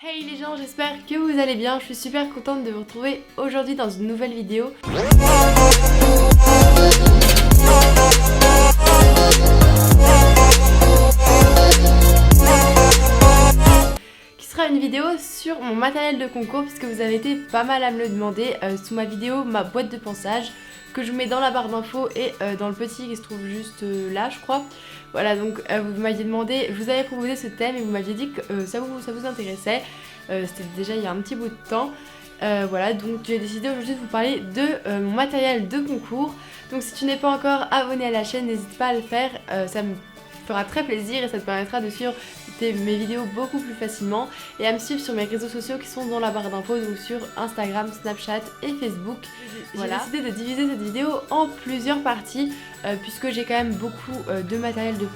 Hey les gens, j'espère que vous allez bien, je suis super contente de vous retrouver aujourd'hui dans une nouvelle vidéo. Qui sera une vidéo sur mon matériel de concours puisque vous avez été pas mal à me le demander sous ma vidéo, ma boîte de ponçage que je vous mets dans la barre d'infos et dans le petit qui se trouve juste là je crois. Voilà, donc vous m'aviez demandé, je vous avais proposé ce thème et vous m'aviez dit que ça vous intéressait. C'était déjà il y a un petit bout de temps. Voilà, donc j'ai décidé aujourd'hui de vous parler de mon matériel de concours. Donc si tu n'es pas encore abonné à la chaîne, n'hésite pas à le faire, ça me fera très plaisir et ça te permettra de suivre mes vidéos beaucoup plus facilement et à me suivre sur mes réseaux sociaux qui sont dans la barre d'infos, donc sur Instagram, Snapchat et Facebook. Voilà. J'ai décidé de diviser cette vidéo en plusieurs parties puisque j'ai quand même beaucoup de matériel de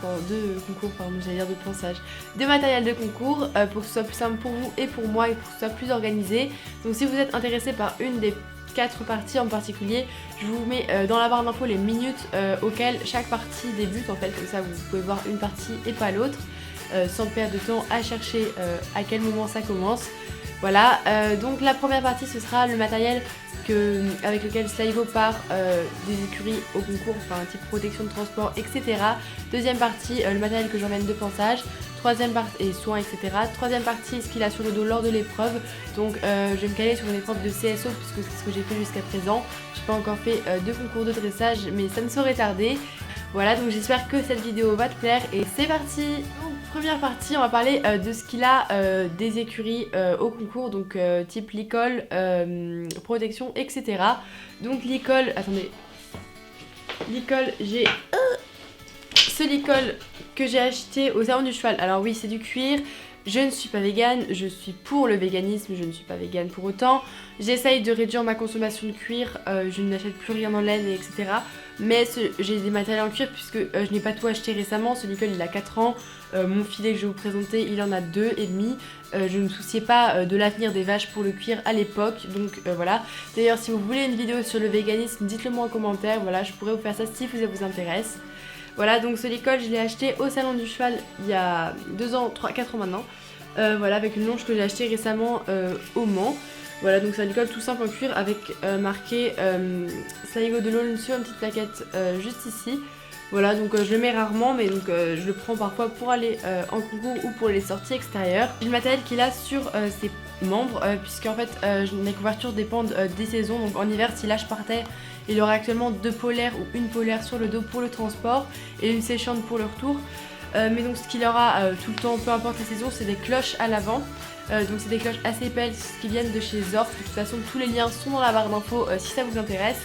concours, pardon, j'allais dire de ponçage, de matériel de concours pour que ce soit plus simple pour vous et pour moi et pour que ce soit plus organisé. Donc si vous êtes intéressé par une des 4 parties en particulier, je vous mets dans la barre d'infos les minutes auxquelles chaque partie débute en fait, comme ça vous pouvez voir une partie et pas l'autre. Sans perdre de temps à chercher à quel moment ça commence. Voilà, donc la première partie ce sera le matériel avec lequel Sligo part des écuries au concours, enfin type protection de transport, etc. Deuxième partie, le matériel que j'emmène de ponçage. Troisième partie, et soins, etc. Troisième partie, ce qu'il a sur le dos lors de l'épreuve. Donc je vais me caler sur une épreuve de CSO puisque c'est ce que j'ai fait jusqu'à présent. J'ai pas encore fait de concours de dressage mais ça ne saurait tarder. Voilà, donc j'espère que cette vidéo va te plaire et c'est parti. Donc, première partie, on va parler de ce qu'il a des écuries au concours, donc type licol, protection, etc. Donc licol, attendez, licol, j'ai ce licol que j'ai acheté au salon du cheval. Alors oui, c'est du cuir. Je ne suis pas végane, je suis pour le véganisme, je ne suis pas végane pour autant. J'essaye de réduire ma consommation de cuir, je n'achète plus rien en laine, etc. Mais j'ai des matériels en cuir puisque je n'ai pas tout acheté récemment. Ce licol il a 4 ans, mon filet que je vais vous présenter il en a 2 et demi. Je ne me souciais pas de l'avenir des vaches pour le cuir à l'époque, donc voilà. D'ailleurs si vous voulez une vidéo sur le véganisme, dites-le moi en commentaire, voilà, je pourrais vous faire ça si ça vous intéresse. Voilà, donc ce licol je l'ai acheté au salon du cheval il y a 2 ans, 4 ans maintenant. Voilà, avec une longe que j'ai acheté récemment au Mans. Voilà, donc c'est un licol tout simple en cuir avec marqué Sligo de l'Aulne sur une petite plaquette juste ici. Voilà, donc je le mets rarement, mais donc je le prends parfois pour aller en concours ou pour les sorties extérieures. Le matériel qu'il a sur ses membres, puisqu'en fait les couvertures dépendent des saisons. Donc en hiver, si là je partais, il aurait actuellement 2 polaires ou une polaire sur le dos pour le transport et une séchante pour le retour. Mais donc ce qu'il aura tout le temps, peu importe les saisons, c'est des cloches à l'avant. Donc c'est des cloches assez épaisses qui viennent de chez Zorf. De toute façon tous les liens sont dans la barre d'infos si ça vous intéresse.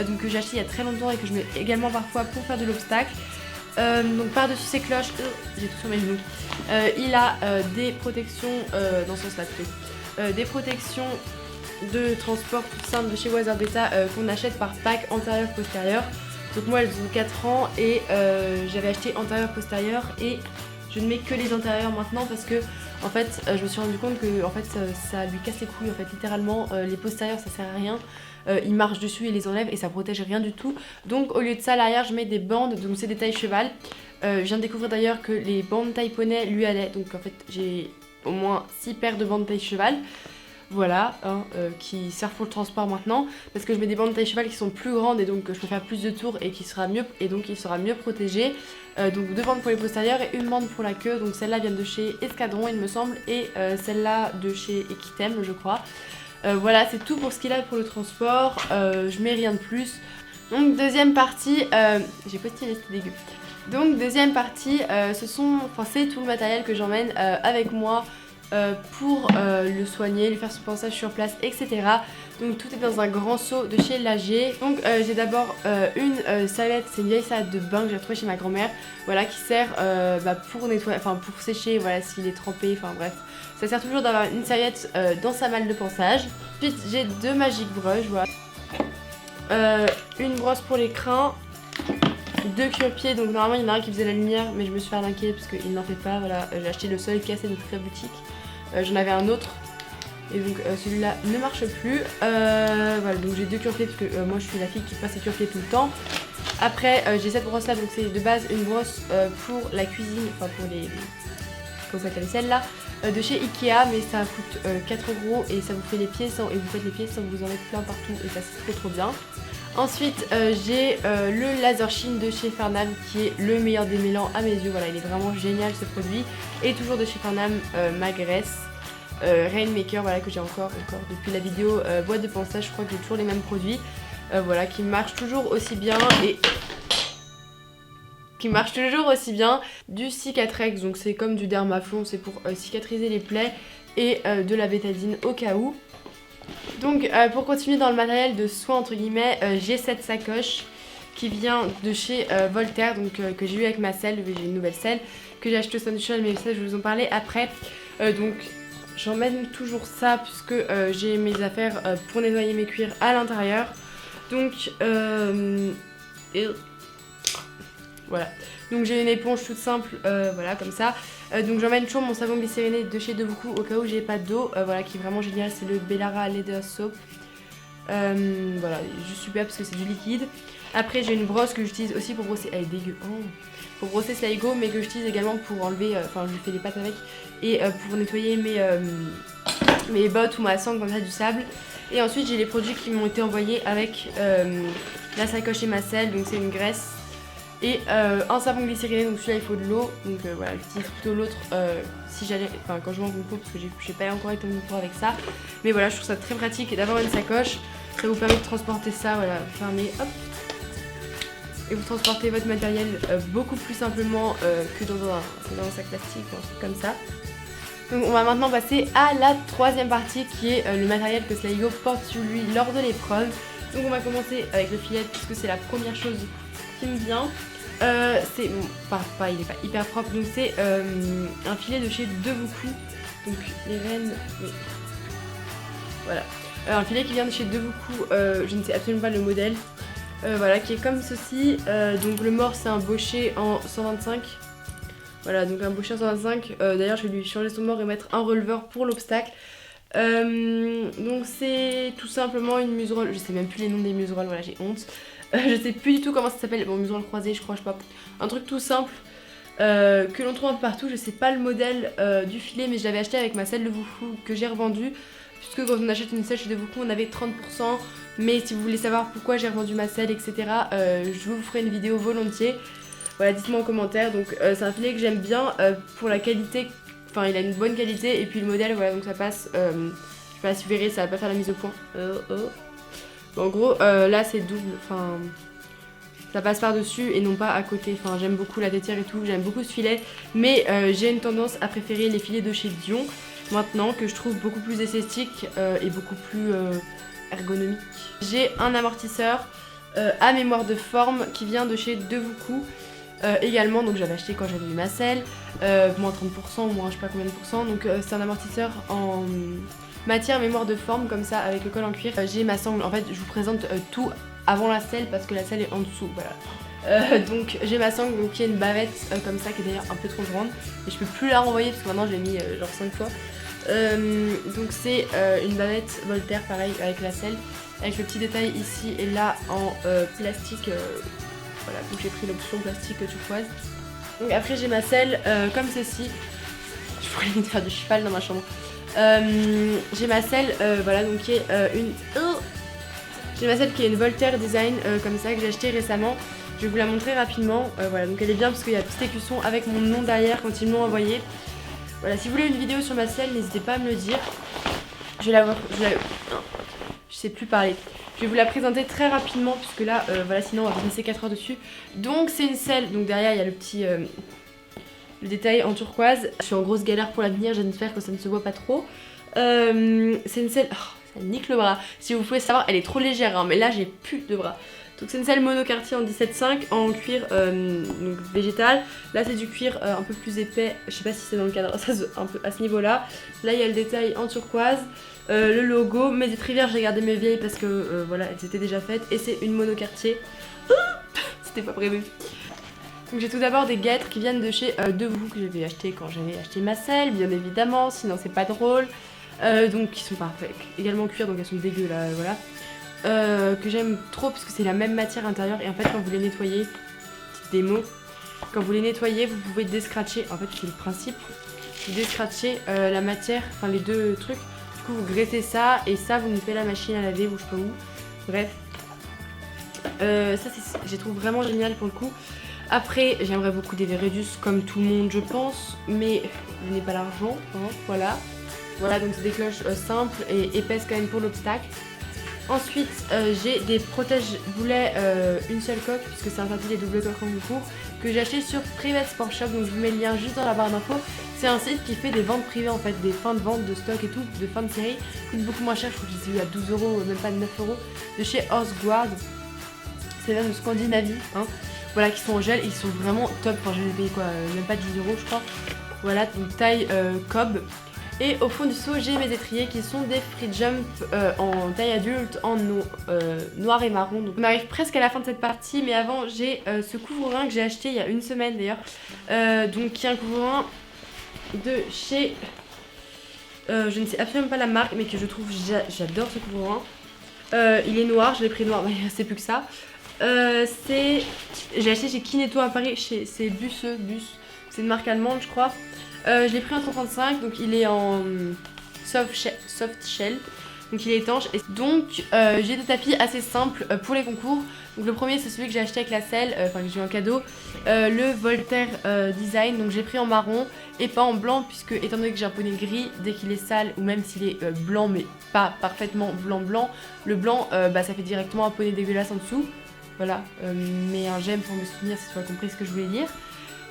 Donc que j'ai acheté il y a très longtemps et que je mets également parfois pour faire de l'obstacle. Donc par dessus ces cloches, j'ai tout sur mes genoux. Il a des protections dans ce sens là plutôt. Des protections de transport toutes simples de chez Wazerbeta qu'on achète par pack antérieur-postérieur. Donc moi elles ont 4 ans et j'avais acheté antérieur-postérieur et je ne mets que les antérieurs maintenant parce que en fait je me suis rendu compte que en fait ça lui casse les couilles en fait littéralement, les postérieurs ça sert à rien. Il marche dessus, il les enlève et ça protège rien du tout. Donc au lieu de ça à l'arrière je mets des bandes, donc c'est des tailles cheval. Je viens de découvrir d'ailleurs que les bandes taille poney lui allaient, donc en fait j'ai au moins 6 paires de bandes taille cheval. Voilà, hein, qui servent pour le transport maintenant, parce que je mets des bandes taille cheval qui sont plus grandes et donc je peux faire plus de tours et qui sera mieux et donc il sera mieux protégé. Donc 2 bandes pour les postérieurs et une bande pour la queue. Donc celle-là vient de chez Escadron il me semble et celle-là de chez Equitem je crois. Voilà, c'est tout pour ce qu'il a pour le transport. Je mets rien de plus. Donc deuxième partie, j'ai postillé, c'était dégueu. Donc deuxième partie, c'est tout le matériel que j'emmène avec moi. Pour le soigner, lui faire son ponçage sur place, etc. Donc tout est dans un grand seau de chez Lagier. Donc j'ai d'abord une salette, c'est une vieille salette de bain que j'ai retrouvée chez ma grand-mère, voilà, qui sert pour nettoyer, enfin pour sécher, voilà, s'il est trempé, enfin bref. Ça sert toujours d'avoir une serviette dans sa malle de ponçage. Ensuite j'ai 2 Magic Brush, voilà. Une brosse pour les crins. 2 cure-pieds, donc normalement il y en a un qui faisait la lumière mais je me suis fait arnaquer parce qu'il n'en fait pas, voilà, j'ai acheté le seul cassé de toute la boutique. J'en avais un autre et donc celui-là ne marche plus. Voilà, donc j'ai 2 cure-pieds parce que moi je suis la fille qui passe ses cure-pieds tout le temps. Après j'ai cette brosse là, donc c'est de base une brosse pour la cuisine, enfin pour les... comment ça s'appelle, celle-là, de chez Ikea, mais ça coûte 4 € et ça vous fait les pieds et vous faites les pieds sans vous en mettre plein partout et ça c'est trop bien. Ensuite j'ai le laser sheen de chez Farnham qui est le meilleur des mélans à mes yeux, voilà il est vraiment génial ce produit. Et toujours de chez Farnham ma graisse Rainmaker, voilà que j'ai encore depuis la vidéo boîte de ponçage, je crois que j'ai toujours les mêmes produits, voilà qui marchent toujours aussi bien et du Cicatrix, donc c'est comme du Dermaflon, c'est pour cicatriser les plaies et de la bétadine au cas où. Donc pour continuer dans le matériel de soins entre guillemets, j'ai cette sacoche qui vient de chez Voltaire, donc que j'ai eu avec ma selle, j'ai une nouvelle selle que j'ai acheté au Century, mais ça je vais vous en parler après. Donc j'emmène toujours ça puisque j'ai mes affaires pour nettoyer mes cuirs à l'intérieur. Donc voilà, donc j'ai une éponge toute simple, voilà comme ça. Donc j'emmène toujours mon savon glycériné de chez Devoucoux au cas où j'ai pas d'eau, voilà qui est vraiment génial, c'est le Bellara Leather Soap. Voilà, il est juste super parce que c'est du liquide. Après j'ai une brosse que j'utilise aussi pour brosser, elle est dégueu, pour brosser Sligo, mais que j'utilise également pour enlever, enfin je fais les pattes avec, et pour nettoyer mes bottes ou ma sangle comme ça du sable. Et ensuite j'ai les produits qui m'ont été envoyés avec la sacoche et ma selle, donc c'est une graisse. Et un savon glycériné, donc celui-là il faut de l'eau, donc voilà j'utilise plutôt l'autre si j'allais, enfin quand je vais en concours parce que j'ai pas encore été en concours avec ça. Mais voilà je trouve ça très pratique d'avoir une sacoche, ça vous permet de transporter ça, voilà, fermez, hop. Et vous transportez votre matériel beaucoup plus simplement que dans un sac plastique ou un truc comme ça. Donc on va maintenant passer à la troisième partie qui est le matériel que Sligo porte sur lui lors de l'épreuve. Donc on va commencer avec le filet puisque c'est la première chose qui me vient. C'est bon, il est pas hyper propre, donc c'est un filet de chez Devoucoux, donc les rennes, oui. Voilà, un filet qui vient de chez Devoucoux, je ne sais absolument pas le modèle, voilà, qui est comme ceci. Donc le mors c'est un bochet en 125, voilà, donc un bochet en 125, d'ailleurs je vais lui changer son mors et mettre un releveur pour l'obstacle. Donc c'est tout simplement une muserolle, je sais même plus les noms des muserolles, voilà j'ai honte. Je sais plus du tout comment ça s'appelle, bon muserolle croisée je crois, je sais pas, un truc tout simple que l'on trouve un peu partout. Je sais pas le modèle du filet mais je l'avais acheté avec ma selle de Devoucoux que j'ai revendue, puisque quand on achète une selle chez Devoucoux on avait 30%, mais si vous voulez savoir pourquoi j'ai revendu ma selle etc, je vous ferai une vidéo volontiers, voilà dites-moi en commentaire. Donc c'est un filet que j'aime bien pour la qualité, enfin il a une bonne qualité et puis le modèle voilà, donc ça passe, je sais pas si vous verrez ça va pas faire la mise au point. Bon, en gros là c'est double, enfin ça passe par dessus et non pas à côté, enfin j'aime beaucoup la tétière et tout, j'aime beaucoup ce filet, mais j'ai une tendance à préférer les filets de chez Dion maintenant, que je trouve beaucoup plus esthétique et beaucoup plus ergonomique. J'ai un amortisseur à mémoire de forme qui vient de chez Devoucoux également, donc j'avais acheté quand j'avais eu ma selle, moins 30%, moins je sais pas combien de pourcents, donc c'est un amortisseur en matière mémoire de forme comme ça avec le col en cuir. J'ai ma sangle, en fait je vous présente tout avant la selle parce que la selle est en dessous, voilà. Donc j'ai ma sangle donc, qui est une bavette comme ça qui est d'ailleurs un peu trop grande et je peux plus la renvoyer parce que maintenant je l'ai mis genre 5 fois. Donc c'est une bavette Voltaire pareil avec la selle, avec le petit détail ici et là en plastique, voilà, donc j'ai pris l'option plastique turquoise. Donc après j'ai ma selle comme ceci, je pourrais limite faire du cheval dans ma chambre. J'ai ma selle voilà donc qui est j'ai ma selle qui est une Voltaire design comme ça que j'ai acheté récemment. Je vais vous la montrer rapidement, voilà donc elle est bien parce qu'il y a un petit écusson avec mon nom derrière quand ils me l'ont envoyé. Voilà, si vous voulez une vidéo sur ma selle n'hésitez pas à me le dire. Je sais plus parler. Je vais vous la présenter très rapidement puisque là voilà sinon on va passer 4 heures dessus. Donc c'est une selle, donc derrière il y a le petit le détail en turquoise. Je suis en grosse galère pour l'avenir, j'espère que ça ne se voit pas trop. C'est une selle, oh, ça nique le bras. Si vous pouvez savoir, elle est trop légère hein, mais là j'ai plus de bras. Donc c'est une selle monoquartier en 17,5 en cuir donc végétal. Là c'est du cuir un peu plus épais, je sais pas si c'est dans le cadre, ça, un peu à ce niveau là. Là il y a le détail en turquoise, le logo, mes étrivières j'ai gardé mes vieilles parce que voilà elles étaient déjà faites. Et c'est une monoquartier, c'était pas prévu. Donc j'ai tout d'abord des guêtres qui viennent de chez Devoucoux que j'avais acheté quand j'avais acheté ma selle bien évidemment, sinon c'est pas drôle. Donc qui sont parfaits, également en cuir donc elles sont dégueu là, voilà. Que j'aime trop parce que c'est la même matière intérieure et en fait quand vous les nettoyez, petite démo, quand vous les nettoyez vous pouvez déscratcher, en fait c'est le principe, vous descratchez la matière, enfin les deux trucs. Du coup vous graissez ça et ça vous mettez la machine à laver ou je sais pas où. Bref. Ça je trouve vraiment génial pour le coup. Après j'aimerais beaucoup des Veredus comme tout le monde je pense, mais je n'ai pas l'argent, hein, voilà. Voilà donc c'est des cloches simples et épaisses quand même pour l'obstacle. Ensuite j'ai des protège boulets une seule coque puisque c'est interdit les doubles coques en concours que j'ai acheté sur Private Sport Shop, donc je vous mets le lien juste dans la barre d'infos. C'est un site qui fait des ventes privées en fait, des fins de vente de stock et tout, de fin de série, coûte beaucoup moins cher, je crois que je les ai eu à 12 €, même pas 9 €, de chez Horse Guard. C'est même de Scandinavie, hein. Voilà, qui sont en gel, ils sont vraiment top, enfin je les ai payé quoi, même pas 10 € je crois. Voilà, donc taille Cobb. Et au fond du seau, j'ai mes étriers qui sont des Free Jump en taille adulte en noir et marron. Donc on arrive presque à la fin de cette partie, mais avant j'ai ce couvre-rein que j'ai acheté il y a une semaine d'ailleurs. Donc qui est un couvre-rein de chez... je ne sais absolument pas la marque, mais que je trouve, j'adore ce couvre-rein. Il est noir, je l'ai pris noir, mais il ne restait plus que ça. J'ai acheté chez Kineto à Paris, c'est Bus, c'est une marque allemande je crois. Je l'ai pris en 135, donc il est en soft shell, donc il est étanche. Et donc j'ai des tapis assez simples pour les concours. Donc le premier c'est celui que j'ai acheté avec la selle, enfin que j'ai eu en cadeau, le Voltaire Design, donc j'ai pris en marron et pas en blanc puisque étant donné que j'ai un poney gris, dès qu'il est sale ou même s'il est blanc mais pas parfaitement blanc, le blanc ça fait directement un poney dégueulasse en dessous. Voilà, mais un j'aime pour me souvenir si tu as compris ce que je voulais dire.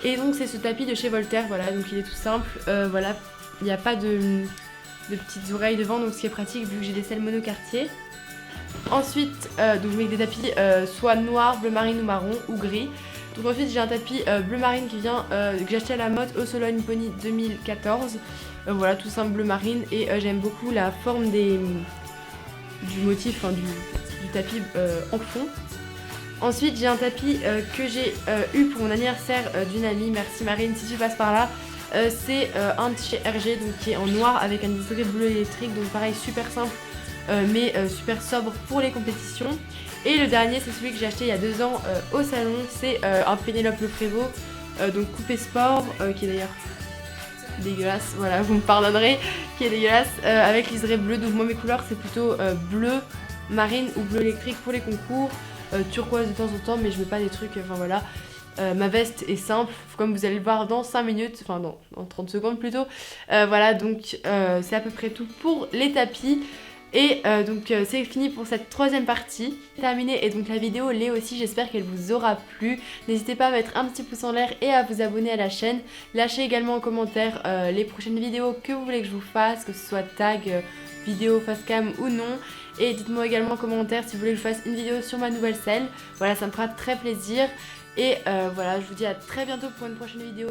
Et donc c'est ce tapis de chez Voltaire, voilà, donc il est tout simple, voilà, il n'y a pas de petites oreilles devant, donc ce qui est pratique vu que j'ai des selles monoquartiers. Ensuite, donc je mets des tapis soit noir, bleu marine ou marron ou gris. Donc ensuite j'ai un tapis bleu marine qui vient, que j'ai acheté à la mode au Solon Pony 2014. Voilà, tout simple bleu marine et j'aime beaucoup la forme du motif, enfin, du tapis en fond. Ensuite j'ai un tapis que j'ai eu pour mon anniversaire d'une amie, merci Marine si tu passes par là. C'est un de chez RG, donc qui est en noir avec un liseré bleu électrique, donc pareil super simple mais super sobre pour les compétitions. Et le dernier c'est celui que j'ai acheté il y a 2 ans au salon, c'est un Pénélope Lefrévaux, donc coupé sport, qui est d'ailleurs dégueulasse, voilà vous me pardonnerez, qui est dégueulasse, avec liseré bleu. Donc moi mes couleurs c'est plutôt bleu marine ou bleu électrique pour les concours. Turquoise de temps en temps, mais je mets pas des trucs, enfin voilà. Ma veste est simple, comme vous allez le voir dans 5 minutes, enfin dans 30 secondes plutôt. Voilà, donc c'est à peu près tout pour les tapis. Et donc c'est fini pour cette troisième partie. Terminée, et donc la vidéo l'est aussi, j'espère qu'elle vous aura plu. N'hésitez pas à mettre un petit pouce en l'air et à vous abonner à la chaîne. Lâchez également en commentaire les prochaines vidéos que vous voulez que je vous fasse, que ce soit tag, vidéo, facecam ou non. Et dites-moi également en commentaire si vous voulez que je fasse une vidéo sur ma nouvelle selle. Voilà, ça me fera très plaisir. Et voilà, je vous dis à très bientôt pour une prochaine vidéo.